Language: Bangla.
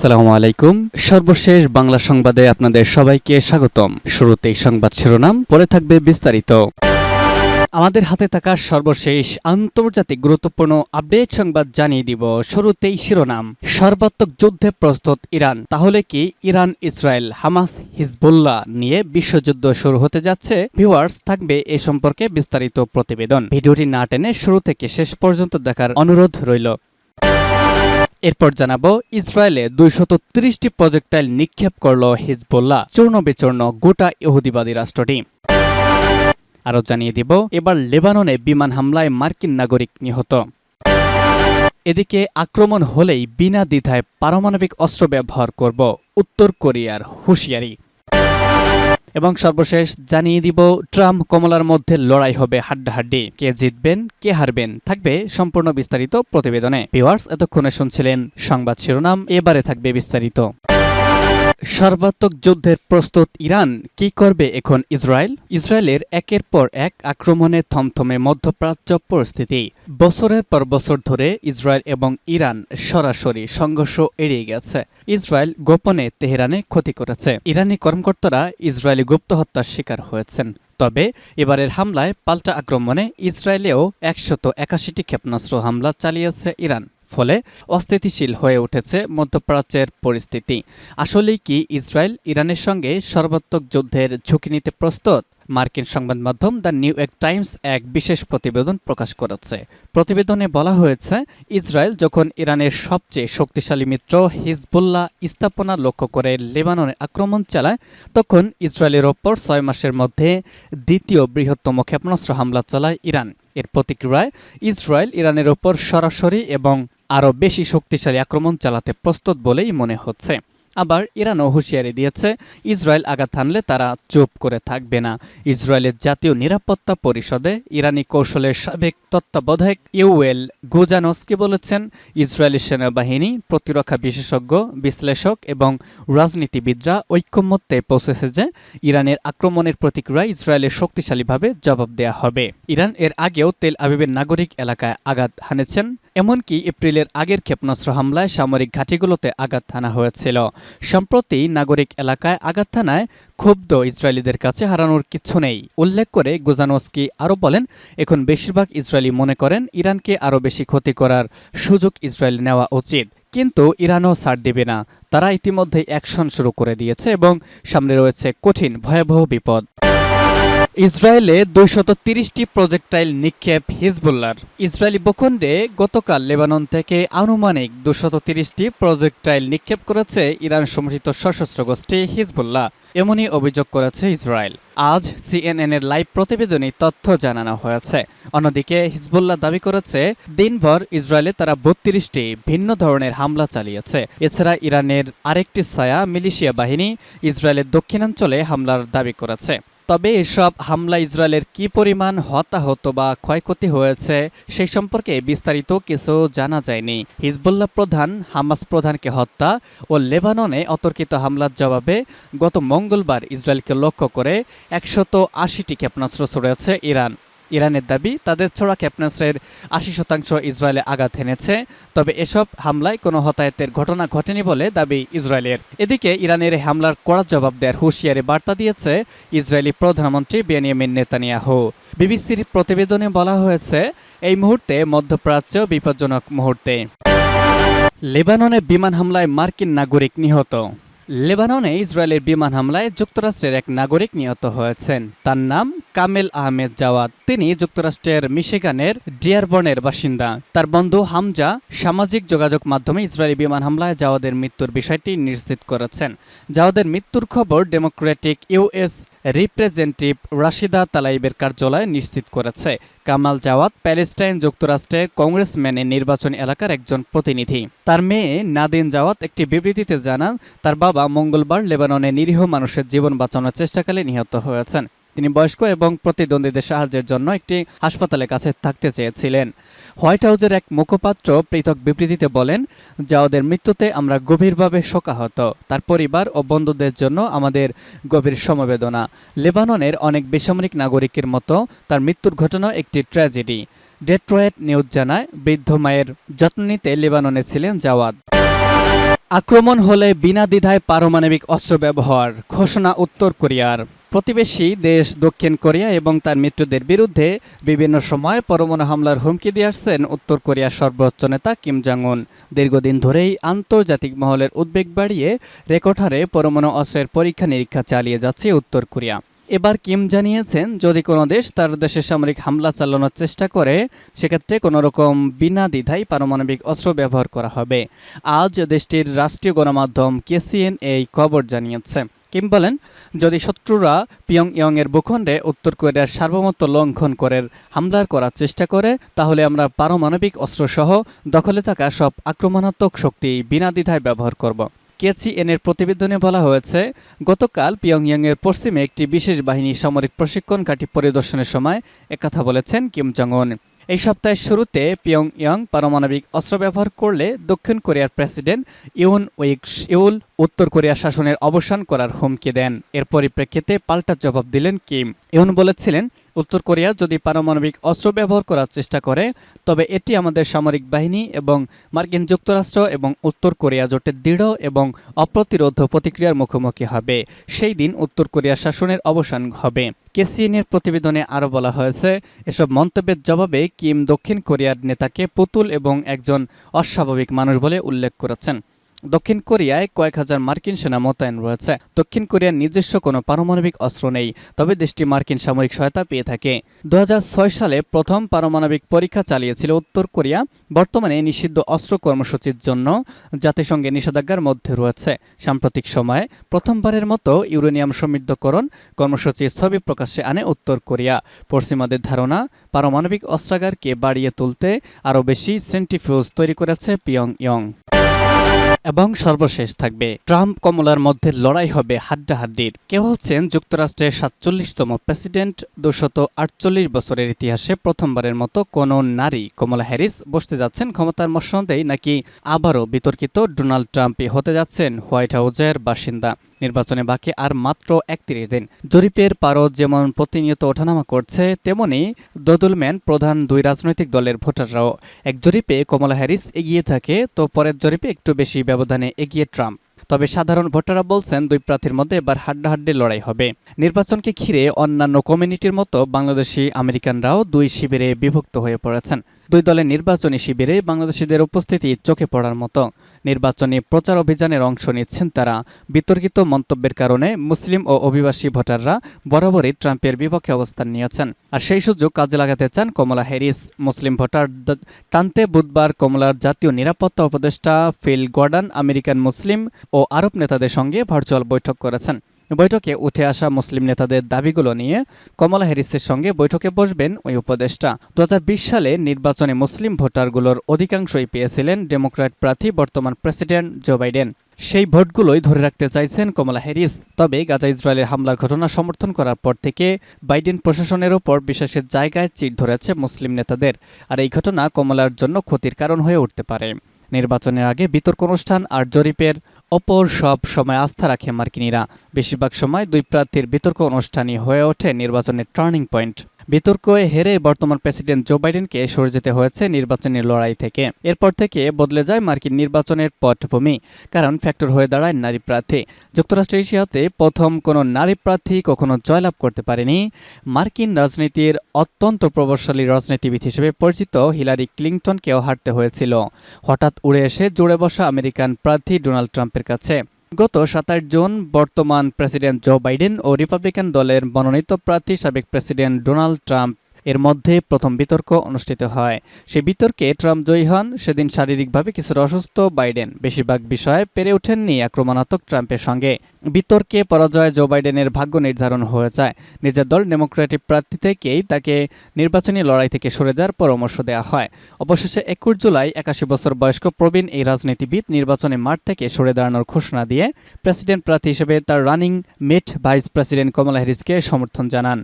আসসালামু আলাইকুম। সর্বশেষ বাংলা সংবাদে আপনাদের সবাইকে স্বাগতম। শুরুতেই সংবাদ শিরোনাম, পরে থাকবে বিস্তারিত। আমাদের হাতে থাকা সর্বশেষ আন্তর্জাতিক গুরুত্বপূর্ণ আপডেট সংবাদ জানিয়ে দিব। শুরুতেই শিরোনাম, সর্বাত্মক যুদ্ধে প্রস্তুত ইরান। তাহলে কি ইরান, ইসরায়েল, হামাস, হিজবুল্লাহ নিয়ে বিশ্বযুদ্ধ শুরু হতে যাচ্ছে? ভিউয়ার্স, থাকবে এ সম্পর্কে বিস্তারিত প্রতিবেদন। ভিডিওটি না টেনে শুরু থেকে শেষ পর্যন্ত দেখার অনুরোধ রইল। এরপর জানাবো, ইসরায়েলে 230টি প্রজেক্টাইল নিক্ষেপ করল হিজবুল্লাহ, চূর্ণ বিচূর্ণ গোটা ইহুদিবাদী রাষ্ট্রটি। আরও জানিয়ে দিব, এবার লেবাননে বিমান হামলায় মার্কিন নাগরিক নিহত। এদিকে আক্রমণ হলেই বিনা দ্বিধায় পারমাণবিক অস্ত্র ব্যবহার করব, উত্তর কোরিয়ার হুঁশিয়ারি। এবং সর্বশেষ জানিয়ে দিব, ট্রাম্প কমলার মধ্যে লড়াই হবে হাড্ডাহাড্ডি। কে জিতবেন, কে হারবেন, থাকবে সম্পূর্ণ বিস্তারিত প্রতিবেদনে। ভিউয়ার্স, এতক্ষণে শুনছিলেন সংবাদ শিরোনাম, এবারে থাকবে বিস্তারিত। সর্বাত্মক যুদ্ধের প্রস্তুত ইরান। কি করবে এখন ইসরায়েল? ইসরায়েলের একের পর এক আক্রমণে থমথমে মধ্যপ্রাচ্য পরিস্থিতি। বছরের পর বছর ধরে ইসরায়েল এবং ইরান সরাসরি সংঘর্ষ এড়িয়ে গেছে। ইসরায়েল গোপনে তেহরানে ক্ষতি করেছে। ইরানি কর্মকর্তারা ইসরায়েলি গুপ্ত হত্যার শিকার হয়েছেন। তবে এবারের হামলায় পাল্টা আক্রমণে ইসরায়েলেও 181টি ক্ষেপণাস্ত্র হামলা চালিয়েছে ইরান। ফলে অস্থিতিশীল হয়ে উঠেছে মধ্যপ্রাচ্যের পরিস্থিতি। আসলেই কি ইসরায়েল ইরানের সঙ্গে সর্বাত্মক যুদ্ধের ঝুঁকি নিতে প্রস্তুত? মার্কিন সংবাদ মাধ্যম দ্য নিউ ইয়র্ক টাইমস এক বিশেষ প্রতিবেদন প্রকাশ করেছে। প্রতিবেদনে বলা হয়েছে, ইসরায়েল যখন ইরানের সবচেয়ে শক্তিশালী মিত্র হিজবুল্লাহ স্থাপনা লক্ষ্য করে লেবাননে আক্রমণ চালায়, তখন ইসরায়েলের ওপর 6 মাসের মধ্যে দ্বিতীয় বৃহত্তম ক্ষেপণাস্ত্র হামলা চালায় ইরান। এর প্রতিক্রিয়ায় ইসরায়েল ইরানের ওপর সরাসরি এবং আরও বেশি শক্তিশালী আক্রমণ চালাতে প্রস্তুত বলেই মনে হচ্ছে। আবার ইরানও হুঁশিয়ারি দিয়েছে, ইসরায়েল আঘাত হানলে তারা চুপ করে থাকবে না। ইসরায়েলের জাতীয় নিরাপত্তা পরিষদে ইরানি কৌশলের সাবেক তত্ত্বাবধায়ক ইউয়েল গুজানস্কি বলেছেন, ইসরায়েলি সেনাবাহিনী, প্রতিরক্ষা বিশেষজ্ঞ, বিশ্লেষক এবং রাজনীতিবিদরা ঐকমত্যে পৌঁছেছে যে ইরানের আক্রমণের প্রতিক্রিয়ায় ইসরায়েলের শক্তিশালীভাবে জবাব দেয়া হবে। ইরান এর আগেও তেল আবিবের নাগরিক এলাকায় আঘাত হানেছেন। এমনকি এপ্রিলের আগের ক্ষেপণাস্ত্র হামলায় সামরিক ঘাঁটিগুলোতে আঘাত হানা হয়েছিল। সম্প্রতি নাগরিক এলাকায় আঘাত হানায় ক্ষুব্ধ ইসরায়েলিদের কাছে হারানোর কিছু নেই উল্লেখ করে গুজানস্কি আরও বলেন, এখন বেশিরভাগ ইসরায়েলি মনে করেন ইরানকে আরও বেশি ক্ষতি করার সুযোগ ইসরায়েল নেওয়া উচিত। কিন্তু ইরানও ছাড় দেবে না। তারা ইতিমধ্যে অ্যাকশন শুরু করে দিয়েছে এবং সামনে রয়েছে কঠিন ভয়াবহ বিপদ। ইসরায়েলে 230টি প্রজেক্টাইল নিক্ষেপ হিজবুল্লাহর। ইসরায়েলি ভূখণ্ডে গতকাল লেবানন থেকে আনুমানিক 230টি প্রজেক্টাইল নিক্ষেপ করেছে ইরান সমর্থিত সশস্ত্র গোষ্ঠী হিজবুল্লাহ। এমনই অভিযোগ করেছে ইসরায়েল। আজ সিএনএনের লাইভ প্রতিবেদনে তথ্য জানানো হয়েছে। অন্যদিকে হিজবুল্লাহ দাবি করেছে, দিনভর ইসরায়েলে তারা 32টি ভিন্ন ধরনের হামলা চালিয়েছে। এছাড়া ইরানের আরেকটি ছায়া মিলিশিয়া বাহিনী ইসরায়েলের দক্ষিণাঞ্চলে হামলার দাবি করেছে। তবে এসব হামলা ইসরায়েলের কি পরিমাণ হতাহত বা ক্ষয়ক্ষতি হয়েছে সেই সম্পর্কে বিস্তারিত কিছু জানা যায়নি। হিজবুল্লাহ প্রধান হামাস প্রধানকে হত্যা ও লেবাননে অতর্কিত হামলার জবাবে গত মঙ্গলবার ইসরায়েলকে লক্ষ্য করে 180টি ক্ষেপণাস্ত্র ছুড়েছে ইরান। ইরানের দাবি, তাদের ছোড়া ক্ষেপণাস্ত্রের 80% ইসরায়েলে আঘাত হেনেছে। তবে এসব হামলায় কোনো হতাহতের ঘটনা ঘটেনি বলে দাবি ইসরায়েলের। এদিকে ইরানের হামলার কড়া জবাব দেওয়ার হুঁশিয়ারি বার্তা দিয়েছে ইসরায়েলি প্রধানমন্ত্রী বেনিয়ামিন নেতানিয়াহু। বিবিসির প্রতিবেদনে বলা হয়েছে, এই মুহূর্তে মধ্যপ্রাচ্য বিপজ্জনক মুহূর্তে। লেবাননে বিমান হামলায় মার্কিন নাগরিক নিহত। লেবাননে ইসরায়েলের বিমান হামলায় যুক্তরাষ্ট্রের এক নাগরিক নিহত হয়েছেন। তার নাম কামেল আহমেদ জাওয়াদ। তিনি যুক্তরাষ্ট্রের মিশিগানের ডিয়ারবর্নের বাসিন্দা। তার বন্ধু হামজা সামাজিক যোগাযোগ মাধ্যমে ইসরায়েলি বিমান হামলায় জাওয়াদের মৃত্যুর বিষয়টি নিশ্চিত করেছেন। জাওয়াদের মৃত্যুর খবর ডেমোক্রেটিক ইউএস রিপ্রেজেন্টেটিভ রাশিদা তালাইবের কার্যালয় নিশ্চিত করেছে। কামাল জাওয়াদ প্যালেস্টাইন যুক্তরাষ্ট্রের কংগ্রেসম্যানের নির্বাচনী এলাকার একজন প্রতিনিধি। তার মেয়ে নাদিন জাওয়াদ একটি বিবৃতিতে জানান, তার বাবা মঙ্গলবার লেবাননে নিরীহ মানুষের জীবন বাঁচানোর চেষ্টাকালে নিহত হয়েছেন। তিনি বয়স্ক এবং প্রতিদ্বন্দ্বীদের সাহায্যের জন্য একটি হাসপাতালের কাছে থাকতে চেয়েছিলেন। হোয়াইট হাউসের এক মুখপাত্র পৃথক বিবৃতিতে বলেন, জাওয়াদের মৃত্যুতে আমরা গভীরভাবে শোকাহত। তার পরিবার ও বন্ধুদের জন্য আমাদের গভীর সমবেদনা। লেবাননের অনেক বেসামরিক নাগরিকের মতো তার মৃত্যুর ঘটনা একটি ট্র্যাজেডি। ডেট্রয়েট নিউজ জানায়, বৃদ্ধ মায়ের যত্ন নিতে লেবাননে ছিলেন জাওয়াদ। আক্রমণ হলে বিনা দ্বিধায় পারমাণবিক অস্ত্র ব্যবহার ঘোষণা উত্তর কোরিয়ার। প্রতিবেশী দেশ দক্ষিণ কোরিয়া এবং তার মিত্রদের বিরুদ্ধে বিভিন্ন সময় পরমাণু হামলার হুমকি দিয়ে আসছেন উত্তর কোরিয়ার সর্বোচ্চ নেতা কিম জং উন। দীর্ঘদিন ধরেই আন্তর্জাতিক মহলের উদ্বেগ বাড়িয়ে রেকর্ড হারে পরমাণু অস্ত্রের পরীক্ষা নিরীক্ষা চালিয়ে যাচ্ছে উত্তর কোরিয়া। এবার কিম জানিয়েছেন, যদি কোনো দেশ তার দেশে সামরিক হামলা চালানোর চেষ্টা করে, সেক্ষেত্রে কোনো রকম বিনা দ্বিধায় পারমাণবিক অস্ত্র ব্যবহার করা হবে। আজ দেশটির রাষ্ট্রীয় গণমাধ্যম কেসিএন এই খবর জানিয়েছে। কিম বলেন, যদি শত্রুরা পিয়ংইয়ংয়ের ভূখণ্ডে উত্তর কোরিয়ার সার্বভৌমত্ব লঙ্ঘন করে হামলার করার চেষ্টা করে, তাহলে আমরা পারমাণবিক অস্ত্রসহ দখলে থাকা সব আক্রমণাত্মক শক্তি বিনা দ্বিধায় ব্যবহার করব। কেসিএনের প্রতিবেদনে বলা হয়েছে, গতকাল পিয়ংইয়ংয়ের পশ্চিমে একটি বিশেষ বাহিনী সামরিক প্রশিক্ষণ ঘাঁটি পরিদর্শনের সময় একথা বলেছেন কিম জং উন। এই সপ্তাহের শুরুতে পিয়ংইয়ং পারমাণবিক অস্ত্র ব্যবহার করলে দক্ষিণ কোরিয়ার প্রেসিডেন্ট ইউন উইক ইউল উত্তর কোরিয়া শাসনের অবসান করার হুমকি দেন। এর পরিপ্রেক্ষিতে পাল্টা জবাব দিলেন কিম। ইউন বলেছিলেন, উত্তর কোরিয়া যদি পারমাণবিক অস্ত্র ব্যবহার করার চেষ্টা করে, তবে এটি আমাদের সামরিক বাহিনী এবং মার্কিন যুক্তরাষ্ট্র এবং উত্তর কোরিয়া জোটের দৃঢ় এবং অপ্রতিরোধ প্রতিক্রিয়ার মুখোমুখি হবে। সেই দিন উত্তর কোরিয়া শাসনের অবসান হবে। কেসিএনের প্রতিবেদনে আরও বলা হয়েছে, এসব মন্তব্যের জবাবে কিম দক্ষিণ কোরিয়ার নেতাকে পুতুল এবং একজন অস্বাভাবিক মানুষ বলে উল্লেখ করেছেন। দক্ষিণ কোরিয়ায় কয়েক হাজার মার্কিন সেনা মোতায়েন রয়েছে। দক্ষিণ কোরিয়ার নিজস্ব কোনো পারমাণবিক অস্ত্র নেই, তবে দেশটি মার্কিন সামরিক সহায়তা পেয়ে থাকে। 2006 সালে প্রথম পারমাণবিক পরীক্ষা চালিয়েছিল উত্তর কোরিয়া। বর্তমানে নিষিদ্ধ অস্ত্র কর্মসূচির জন্য জাতিসংঘের নিষেধাজ্ঞার মধ্যে রয়েছে। সাম্প্রতিক সময়ে প্রথমবারের মতো ইউরেনিয়াম সমৃদ্ধকরণ কর্মসূচির ছবি প্রকাশ্যে আনে উত্তর কোরিয়া। পশ্চিমাদের ধারণা, পারমাণবিক অস্ত্রাগারকে বাড়িয়ে তুলতে আরও বেশি সেন্ট্রিফিউজ তৈরি করেছে পিয়ংইয়ং। এবং সর্বশেষ থাকবে, ট্রাম্প কমলার মধ্যে লড়াই হবে হাড্ডাহাড্ডির। কেউ হচ্ছেন যুক্তরাষ্ট্রের 47তম প্রেসিডেন্ট। 248 বছরের ইতিহাসে প্রথমবারের মতো কোনো নারী, কমলা হ্যারিস, বসতে যাচ্ছেন ক্ষমতার মসনদেই, নাকি আবারও বিতর্কিত ডোনাল্ড ট্রাম্পই হতে যাচ্ছেন হোয়াইট হাউসের বাসিন্দা। নির্বাচনে বাকি আর মাত্র 31 দিন। জরিপের পারদ যেমন প্রতিনিয়ত ওঠানামা করছে, তেমনি দোদুলম্যান প্রধান দুই রাজনৈতিক দলের ভোটাররাও। এক জরিপে কমলা হ্যারিস এগিয়ে থাকে, তো পরের জরিপে একটু বেশি ব্যবধানে এগিয়ে ট্রাম্প। তবে সাধারণ ভোটাররা বলছেন, দুই প্রার্থীর মধ্যে এবার হাড্ডাহাড্ডি লড়াই হবে। নির্বাচনকে ঘিরে অন্যান্য কমিউনিটির মতো বাংলাদেশি আমেরিকানরাও দুই শিবিরে বিভক্ত হয়ে পড়েছেন। দুই দলের নির্বাচনী শিবিরে বাংলাদেশিদের উপস্থিতি চোখে পড়ার মতো। নির্বাচনী প্রচার অভিযানের অংশ নিচ্ছেন তারা। বিতর্কিত মন্তব্যের কারণে মুসলিম ও অভিবাসী ভোটাররা বরাবরই ট্রাম্পের বিপক্ষে অবস্থান নিয়েছেন, আর সেই সুযোগ কাজে লাগাতে চান কমলা হ্যারিস। মুসলিম ভোটার টানতে বুধবার কমলার জাতীয় নিরাপত্তা উপদেষ্টা ফিল গর্ডন আমেরিকান মুসলিম ও আরব নেতাদের সঙ্গে ভার্চুয়াল বৈঠক করেছেন। বৈঠকে উঠে আসা মুসলিম নেতাদের দাবিগুলো নিয়ে কমলা হ্যারিসের সঙ্গে বৈঠকে বসবেন ওই উপদেষ্টা। 2020 সালে নির্বাচনে মুসলিম ভোটারগুলোর অধিকাংশই পেয়েছিলেন ডেমোক্র্যাট প্রার্থী বর্তমান প্রেসিডেন্ট জো বাইডেন। সেই ভোটগুলোই ধরে রাখতে চাইছেন কমলা হ্যারিস। তবে গাজা ইসরায়েলের হামলার ঘটনা সমর্থন করার পর থেকে বাইডেন প্রশাসনের ওপর বিশ্বাসের জায়গায় চির ধরেছে মুসলিম নেতাদের, আর এই ঘটনা কমলার জন্য ক্ষতির কারণ হয়ে উঠতে পারে। নির্বাচনের আগে বিতর্ক অনুষ্ঠান আর জরিপের ওপর সব সময় আস্থা রাখে মার্কিনিরা। বেশিরভাগ সময় দুই প্রার্থীর বিতর্ক অনুষ্ঠানই হয়ে ওঠে নির্বাচনের টার্নিং পয়েন্ট। বিতর্কে হেরে বর্তমান প্রেসিডেন্ট জো বাইডেনকে সরে যেতে হয়েছে নির্বাচনী লড়াই থেকে। এরপর থেকে বদলে যায় মার্কিন নির্বাচনের পটভূমি, কারণ ফ্যাক্টর হয়ে দাঁড়ায় নারী প্রার্থী। যুক্তরাষ্ট্র এশিয়াতে প্রথম কোনো নারী প্রার্থী কখনো জয়লাভ করতে পারেনি। মার্কিন রাজনীতির অত্যন্ত প্রভাবশালী রাজনীতিবিদ হিসেবে পরিচিত হিলারি ক্লিনটনকেও হারতে হয়েছিল হঠাৎ উড়ে এসে জুড়ে বসা আমেরিকান প্রার্থী ডোনাল্ড ট্রাম্পের কাছে। গত 27 জুন বর্তমান প্রেসিডেন্ট জো বাইডেন ও রিপাবলিকান দলের মনোনীত প্রার্থী সাবেক প্রেসিডেন্ট ডোনাল্ড ট্রাম্প এর মধ্যে প্রথম বিতর্ক অনুষ্ঠিত হয়। সেই বিতর্কে ট্রাম্প জয়ী হন। সেদিন শারীরিকভাবে কিছুটা অসুস্থ বাইডেন বেশিরভাগ বিষয়ে পেরে ওঠেননি আক্রমণাত্মক ট্রাম্পের সঙ্গে। বিতর্কে পরাজয় জো বাইডেনের ভাগ্য নির্ধারণ হয়ে যায়। নিজের দল ডেমোক্রেটিক প্রার্থী থেকেই তাকে নির্বাচনী লড়াই থেকে সরে যাওয়ার পরামর্শ দেওয়া হয়। অবশেষে 21 জুলাই 81 বছর বয়স্ক প্রবীণ এই রাজনীতিবিদ নির্বাচনী মাঠ থেকে সরে দাঁড়ানোর ঘোষণা দিয়ে প্রেসিডেন্ট প্রার্থী হিসেবে তার রানিং মেট ভাইস প্রেসিডেন্ট কমলা হ্যারিসকে সমর্থন জানান।